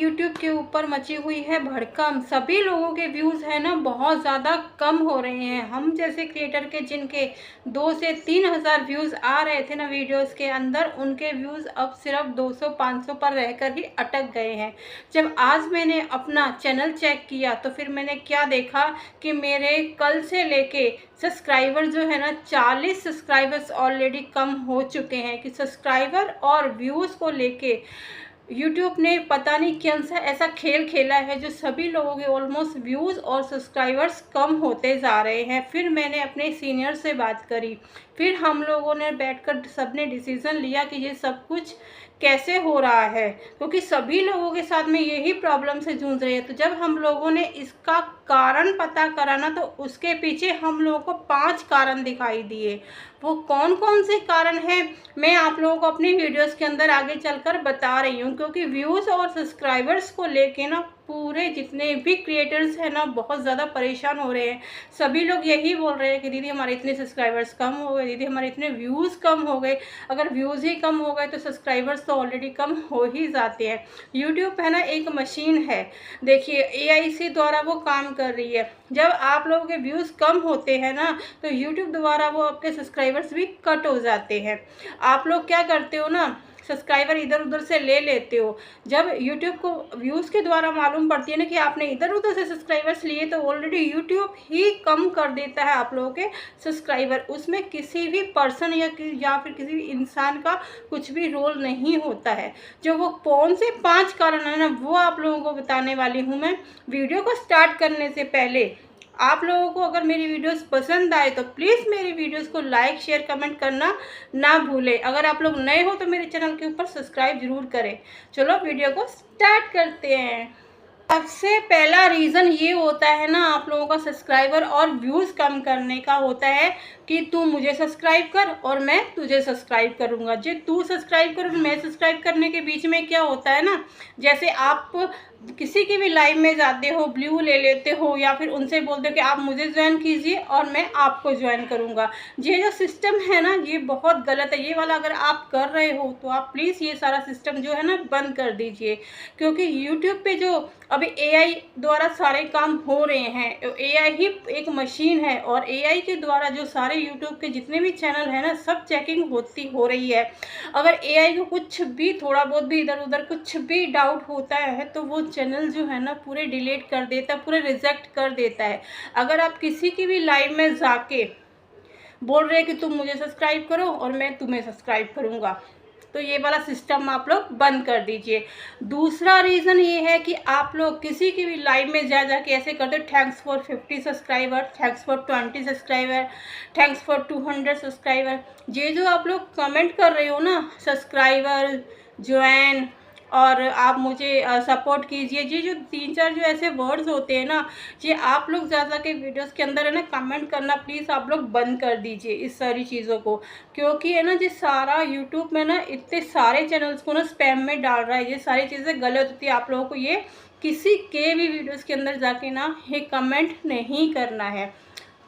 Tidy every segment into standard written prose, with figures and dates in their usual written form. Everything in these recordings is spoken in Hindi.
यूट्यूब के ऊपर मची हुई है भड़कम। सभी लोगों के व्यूज़ है ना बहुत ज़्यादा कम हो रहे हैं। हम जैसे क्रिएटर के जिनके 2 से 3 हज़ार व्यूज़ आ रहे थे ना वीडियोस के अंदर, उनके व्यूज़ अब सिर्फ 200-500 पर रहकर ही अटक गए हैं। जब आज मैंने अपना चैनल चेक किया तो फिर मैंने क्या देखा कि मेरे कल से लेके सब्सक्राइबर जो है ना 40 सब्सक्राइबर्स ऑलरेडी कम हो चुके हैं। कि सब्सक्राइबर और व्यूज़ को लेके यूट्यूब ने पता नहीं कौन सा ऐसा खेल खेला है जो सभी लोगों के ऑलमोस्ट व्यूज़ और सब्सक्राइबर्स कम होते जा रहे हैं। फिर मैंने अपने सीनियर से बात करी, फिर हम लोगों ने बैठकर सबने डिसीज़न लिया कि ये सब कुछ कैसे हो रहा है, क्योंकि सभी लोगों के साथ में यही प्रॉब्लम से जूझ रहे हैं। तो जब हम लोगों ने इसका कारण पता करा ना, तो उसके पीछे हम लोगों को 5 कारण दिखाई दिए। वो कौन कौन से कारण हैं मैं आप लोगों को अपनी वीडियोस के अंदर आगे चलकर बता रही हूँ, क्योंकि व्यूज़ और सब्सक्राइबर्स को लेके ना पूरे जितने भी क्रिएटर्स हैं ना बहुत ज़्यादा परेशान हो रहे हैं। सभी लोग यही बोल रहे हैं कि दीदी हमारे इतने सब्सक्राइबर्स कम हो गए, दीदी हमारे इतने व्यूज़ कम हो गए। अगर व्यूज़ ही कम हो गए तो सब्सक्राइबर्स तो ऑलरेडी कम हो ही जाते हैं। यूट्यूब है ना एक मशीन है, देखिए एआई द्वारा वो काम कर रही है। जब आप लोगों के व्यूज़ कम होते हैं ना तो यूट्यूब द्वारा वो आपके सब्सक्राइबर्स भी कट हो जाते हैं। आप लोग क्या करते हो ना, सब्सक्राइबर इधर उधर से ले लेते हो। जब यूट्यूब को व्यूज़ के द्वारा मालूम पड़ती है ना कि आपने इधर उधर से सब्सक्राइबर्स लिए, तो ऑलरेडी यूट्यूब ही कम कर देता है आप लोगों के सब्सक्राइबर। उसमें किसी भी पर्सन या फिर किसी भी इंसान का कुछ भी रोल नहीं होता है। जो वो कौन से 5 कारण है ना वो आप लोगों को बताने वाली हूँ मैं। वीडियो को स्टार्ट करने से पहले आप लोगों को अगर मेरी वीडियोस पसंद आए तो प्लीज़ मेरी वीडियोस को लाइक शेयर कमेंट करना ना भूलें। अगर आप लोग नए हो तो मेरे चैनल के ऊपर सब्सक्राइब ज़रूर करें। चलो वीडियो को स्टार्ट करते हैं। सबसे पहला रीज़न ये होता है ना आप लोगों का सब्सक्राइबर और व्यूज़ कम करने का होता है कि तू मुझे सब्सक्राइब कर और मैं तुझे सब्सक्राइब करूँगा। जो तू सब्सक्राइब कर और मैं सब्सक्राइब करने के बीच में क्या होता है ना, जैसे आप किसी की भी लाइव में जाते हो, ब्लू ले लेते हो या फिर उनसे बोलते हो कि आप मुझे ज्वाइन कीजिए और मैं आपको ज्वाइन करूँगा। ये जो सिस्टम है ना ये बहुत गलत है। ये वाला अगर आप कर रहे हो तो आप प्लीज़ ये सारा सिस्टम जो है ना बंद कर दीजिए, क्योंकि यूट्यूब पे जो अभी एआई द्वारा सारे काम हो रहे हैं, एआई ही एक मशीन है और एआई के द्वारा जो सारे यूट्यूब के जितने भी चैनल हैं ना सब चेकिंग हो रही है। अगर एआई को कुछ भी थोड़ा बहुत भी इधर उधर कुछ भी डाउट होता है तो वो चैनल जो है ना पूरे डिलीट कर देता है, पूरे रिजेक्ट कर देता है। अगर आप किसी की भी लाइव में जाके बोल रहे हैं कि तुम मुझे सब्सक्राइब करो और मैं तुम्हें सब्सक्राइब करूँगा, तो ये वाला सिस्टम आप लोग बंद कर दीजिए। दूसरा रीज़न ये है कि आप लोग किसी की भी लाइव में जा के ऐसे करते हो, thanks for 50 subscriber, thanks for 20 subscriber, thanks for 200 subscriber. ये जो आप लोग कमेंट कर रहे हो ना, सब्सक्राइबर, ज्वाइन और आप मुझे सपोर्ट कीजिए, ये जो 3-4 जो ऐसे वर्ड्स होते हैं ना, ये आप लोग ज़्यादा के वीडियोस के अंदर है ना कमेंट करना प्लीज़ आप लोग बंद कर दीजिए इस सारी चीज़ों को। क्योंकि है ना ये सारा यूट्यूब में ना इतने सारे चैनल्स को ना स्पैम में डाल रहा है। ये सारी चीज़ें गलत होती है। आप लोगों को ये किसी के भी वीडियोस के अंदर जाके ना ये कमेंट नहीं करना है।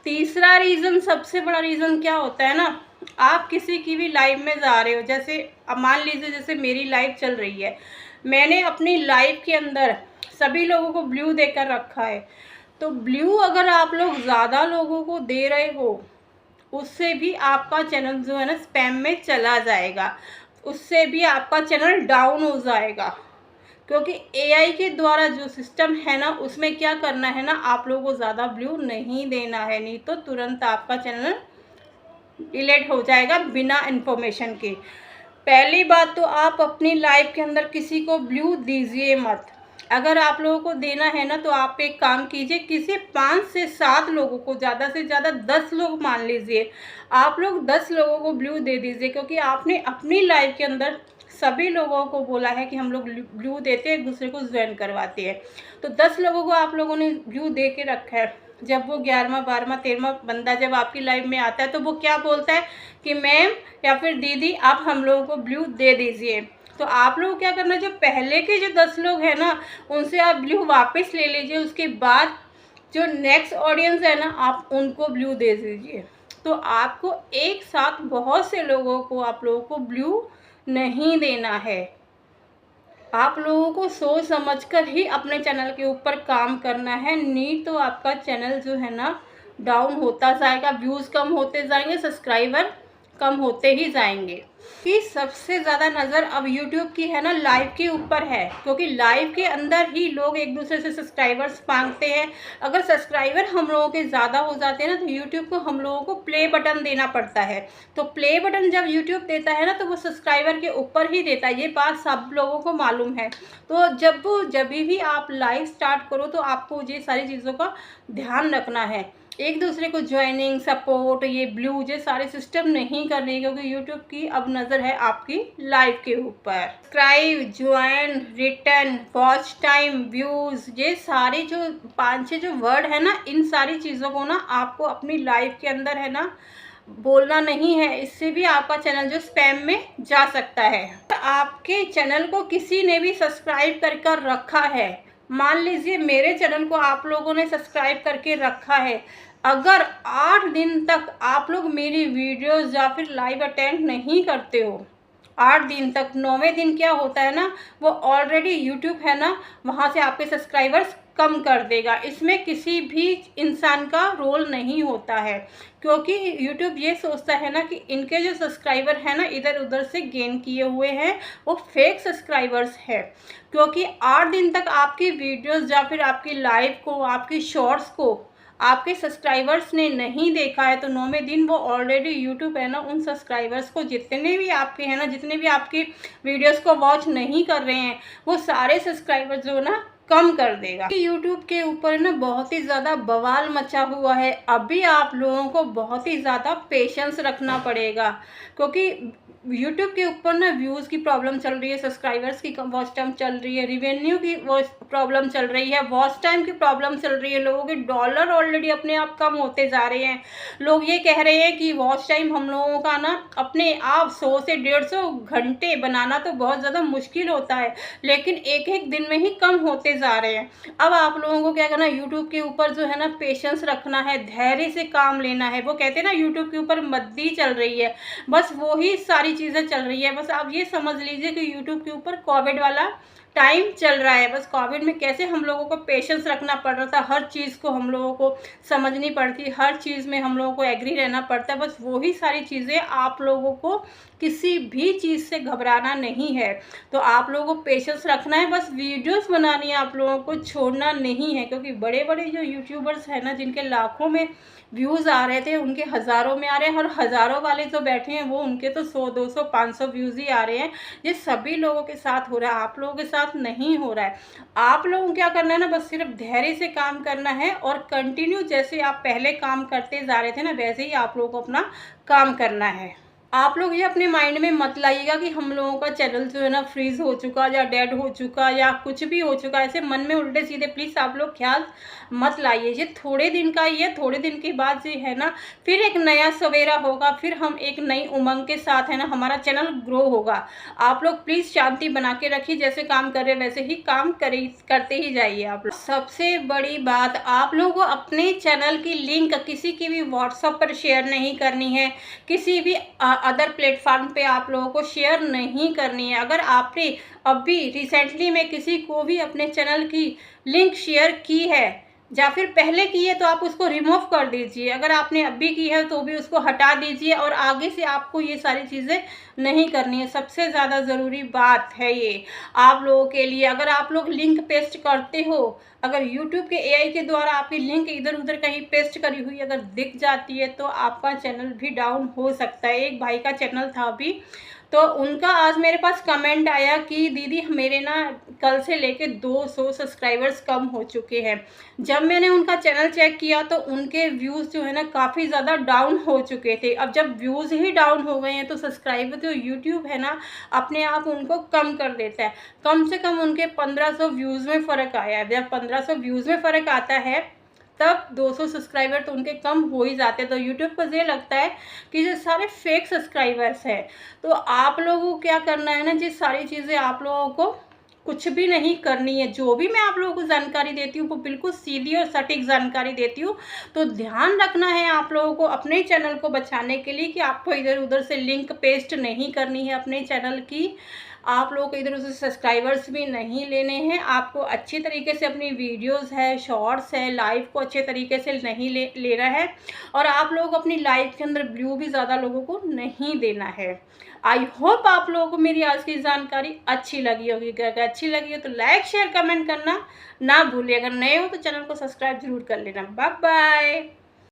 तीसरा रीज़न, सबसे बड़ा रीज़न क्या होता है ना, आप किसी की भी लाइव में जा रहे हो, जैसे अब मान लीजिए जैसे मेरी लाइव चल रही है, मैंने अपनी लाइव के अंदर सभी लोगों को ब्लू देकर रखा है। तो ब्लू अगर आप लोग ज़्यादा लोगों को दे रहे हो उससे भी आपका चैनल जो है ना स्पैम में चला जाएगा, उससे भी आपका चैनल डाउन हो जाएगा। क्योंकि एआई के द्वारा जो सिस्टम है ना उसमें क्या करना है ना, आप लोगों को ज़्यादा ब्लू नहीं देना है, नहीं तो तुरंत आपका चैनल डिलीट हो जाएगा बिना इन्फॉर्मेशन के। पहली बात तो आप अपनी लाइफ के अंदर किसी को ब्लू दीजिए मत। अगर आप लोगों को देना है ना तो आप एक काम कीजिए, किसी 5 से 7 लोगों को, ज़्यादा से ज़्यादा 10 लोग मान लीजिए, आप लोग 10 लोगों को ब्लू दे दीजिए। क्योंकि आपने अपनी लाइफ के अंदर सभी लोगों को बोला है कि हम लोग ब्लू देते हैं, एक दूसरे को ज्वाइन करवाते हैं। तो 10 लोगों को आप लोगों ने ब्लू दे के रखा है। जब वो 11वां 12वां 13वां बंदा जब आपकी लाइफ में आता है तो वो क्या बोलता है कि मैम या फिर दीदी आप हम लोगों को ब्लू दे दीजिए। तो आप लोग क्या करना, जो पहले के जो 10 लोग हैं ना उनसे आप ब्लू वापस ले लीजिए। उसके बाद जो नेक्स्ट ऑडियंस है ना आप उनको ब्लू दे दीजिए। तो आपको एक साथ बहुत से लोगों को आप लोगों को ब्लू नहीं देना है। आप लोगों को सोच समझकर ही अपने चैनल के ऊपर काम करना है, नहीं तो आपका चैनल जो है ना डाउन होता जाएगा, व्यूज़ कम होते जाएंगे, सब्सक्राइबर कम होते ही जाएंगे। कि सबसे ज़्यादा नज़र अब यूट्यूब की है ना लाइव के ऊपर है, क्योंकि लाइव के अंदर ही लोग एक दूसरे से सब्सक्राइबर्स मांगते हैं। अगर सब्सक्राइबर हम लोगों के ज़्यादा हो जाते हैं ना तो यूट्यूब को हम लोगों को प्ले बटन देना पड़ता है। तो प्ले बटन जब यूट्यूब देता है ना तो वो सब्सक्राइबर के ऊपर ही देता है, ये बात सब लोगों को मालूम है। तो जब भी आप लाइव स्टार्ट करो तो आपको ये सारी चीज़ों का ध्यान रखना है। एक दूसरे को ज्वाइनिंग, सपोर्ट, ये ब्लू, ये सारे सिस्टम नहीं करने, क्योंकि यूट्यूब की अब नज़र है आपकी लाइव के ऊपर। Subscribe, join, return, watch time, views, ये सारे जो 5-6 जो वर्ड है ना, इन सारी चीज़ों को ना आपको अपनी लाइव के अंदर है ना बोलना नहीं है। इससे भी आपका चैनल जो स्पैम में जा सकता है। आपके चैनल को किसी ने भी सब्सक्राइब कर रखा है, मान लीजिए मेरे चैनल को आप लोगों ने सब्सक्राइब करके रखा है, अगर 8 दिन तक आप लोग मेरी वीडियोस या फिर लाइव अटेंड नहीं करते हो, 8 दिन तक, 9वें दिन क्या होता है ना, वो ऑलरेडी यूट्यूब है ना वहाँ से आपके सब्सक्राइबर्स कम कर देगा। इसमें किसी भी इंसान का रोल नहीं होता है, क्योंकि यूट्यूब ये सोचता है ना कि इनके जो सब्सक्राइबर हैं ना इधर उधर से गेन किए हुए हैं, वो फेक सब्सक्राइबर्स हैं। क्योंकि 8 दिन तक आपकी वीडियोस या फिर आपकी लाइव को, आपकी शॉर्ट्स को आपके सब्सक्राइबर्स ने नहीं देखा है, तो 9वें दिन वो ऑलरेडी यूट्यूब है ना उन सब्सक्राइबर्स को, जितने भी आपके हैं ना, जितने भी आपकी वीडियोस को वॉच नहीं कर रहे हैं, वो सारे सब्सक्राइबर्स जो ना कम कर देगा। यूट्यूब के ऊपर ना बहुत ही ज़्यादा बवाल मचा हुआ है। अभी आप लोगों को बहुत ही ज़्यादा पेशेंस रखना पड़ेगा, क्योंकि यूट्यूब के ऊपर ना व्यूज़ की प्रॉब्लम चल रही है, सब्सक्राइबर्स की वॉच टाइम चल रही है, रिवेन्यू की प्रॉब्लम चल रही है, वॉच टाइम की प्रॉब्लम चल रही है, लोगों के डॉलर ऑलरेडी अपने आप कम होते जा रहे हैं। लोग ये कह रहे हैं कि वॉच टाइम हम लोगों का ना अपने आप 100 से 150 घंटे बनाना तो बहुत ज़्यादा मुश्किल होता है, लेकिन एक एक दिन में ही कम होते जा रहे हैं। अब आप लोगों को क्या करना है, यूट्यूब के ऊपर जो है ना पेशेंस रखना है, धैर्य से काम लेना है। वो कहते हैं ना यूट्यूब के ऊपर मद्दी चल रही है, बस वही सारी चीज़ें चल रही है। बस आप ये समझ लीजिए कि यूट्यूब के ऊपर कोविड वाला टाइम चल रहा है। बस कोविड में कैसे हम लोगों को पेशेंस रखना पड़ रहा था, हर चीज़ को हम लोगों को समझनी पड़ती, हर चीज़ में हम लोगों को एग्री रहना पड़ता है, बस वही सारी चीज़ें आप लोगों को किसी भी चीज़ से घबराना नहीं है। तो आप लोगों को पेशेंस रखना है, बस वीडियोस बनानी है, आप लोगों को छोड़ना नहीं है। क्योंकि बड़े बड़े जो यूट्यूबर्स हैं ना, जिनके लाखों में व्यूज़ आ रहे थे, उनके हज़ारों में आ रहे हैं, और हज़ारों वाले जो बैठे हैं वो उनके तो 100, 200, 500 व्यूज़ ही आ रहे हैं। ये सभी लोगों के साथ हो रहा है, आप लोगों के साथ नहीं हो रहा है। आप लोगों को क्या करना है ना, बस सिर्फ धैर्य से काम करना है, और कंटिन्यू जैसे आप पहले काम करते जा रहे थे ना, वैसे ही आप लोगों को अपना काम करना है। आप लोग ये अपने माइंड में मत लाइएगा कि हम लोगों का चैनल जो है ना फ्रीज हो चुका या डेड हो चुका या कुछ भी हो चुका, ऐसे मन में उल्टे सीधे प्लीज़ आप लोग ख्याल मत लाइए। ये थोड़े दिन का ही है, थोड़े दिन के बाद जो है ना फिर एक नया सवेरा होगा, फिर हम एक नई उमंग के साथ है ना हमारा चैनल ग्रो होगा। आप लोग प्लीज़ शांति बना के रखिए, जैसे काम कर रहे हैं वैसे ही काम करते ही जाइए आप लोग। सबसे बड़ी बात, आप लोगों को अपने चैनल की लिंक किसी की भी व्हाट्सएप पर शेयर नहीं करनी है, किसी भी अदर प्लेटफॉर्म पे आप लोगों को शेयर नहीं करनी है। अगर आपने अभी रिसेंटली में किसी को भी अपने चैनल की लिंक शेयर की है या फिर पहले की है तो आप उसको रिमूव कर दीजिए। अगर आपने अभी की है तो भी उसको हटा दीजिए, और आगे से आपको ये सारी चीज़ें नहीं करनी है। सबसे ज़्यादा ज़रूरी बात है ये आप लोगों के लिए। अगर आप लोग लिंक पेस्ट करते हो, अगर YouTube के AI के द्वारा आपकी लिंक इधर उधर कहीं पेस्ट करी हुई अगर दिख जाती है तो आपका चैनल भी डाउन हो सकता है। एक भाई का चैनल था अभी, तो उनका आज मेरे पास कमेंट आया कि दीदी मेरे ना कल से लेके 200 सब्सक्राइबर्स कम हो चुके हैं। जब मैंने उनका चैनल चेक किया तो उनके व्यूज़ जो है ना काफ़ी ज़्यादा डाउन हो चुके थे। अब जब व्यूज़ ही डाउन हो गए हैं तो सब्सक्राइबर जो यूट्यूब है ना अपने आप उनको कम कर देता है। कम से कम उनके 1500 व्यूज़ में फ़र्क आया है। जब 1500 व्यूज़ में फ़र्क आता है तब 200 सब्सक्राइबर तो उनके कम हो ही जाते हैं। तो यूट्यूब को ये लगता है कि ये सारे फेक सब्सक्राइबर्स हैं। तो आप लोगों को क्या करना है ना, ये सारी चीज़ें आप लोगों को कुछ भी नहीं करनी है। जो भी मैं आप लोगों को जानकारी देती हूँ वो बिल्कुल सीधी और सटीक जानकारी देती हूँ। तो ध्यान रखना है आप लोगों को अपने चैनल को बचाने के लिए कि आपको इधर उधर से लिंक पेस्ट नहीं करनी है अपने चैनल की। आप लोगों को इधर उधर से सब्सक्राइबर्स भी नहीं लेने हैं। आपको अच्छी तरीके से अपनी वीडियोस है, शॉर्ट्स है, लाइव को अच्छे तरीके से नहीं लेना है और आप लोग अपनी लाइफ के अंदर व्यू भी ज़्यादा लोगों को नहीं देना है। आई होप आप लोगों को मेरी आज की जानकारी अच्छी लगी होगी। अगर अच्छी लगी हो तो लाइक शेयर कमेंट करना ना भूलिए। अगर नए हो तो चैनल को सब्सक्राइब जरूर कर लेना। Bye bye.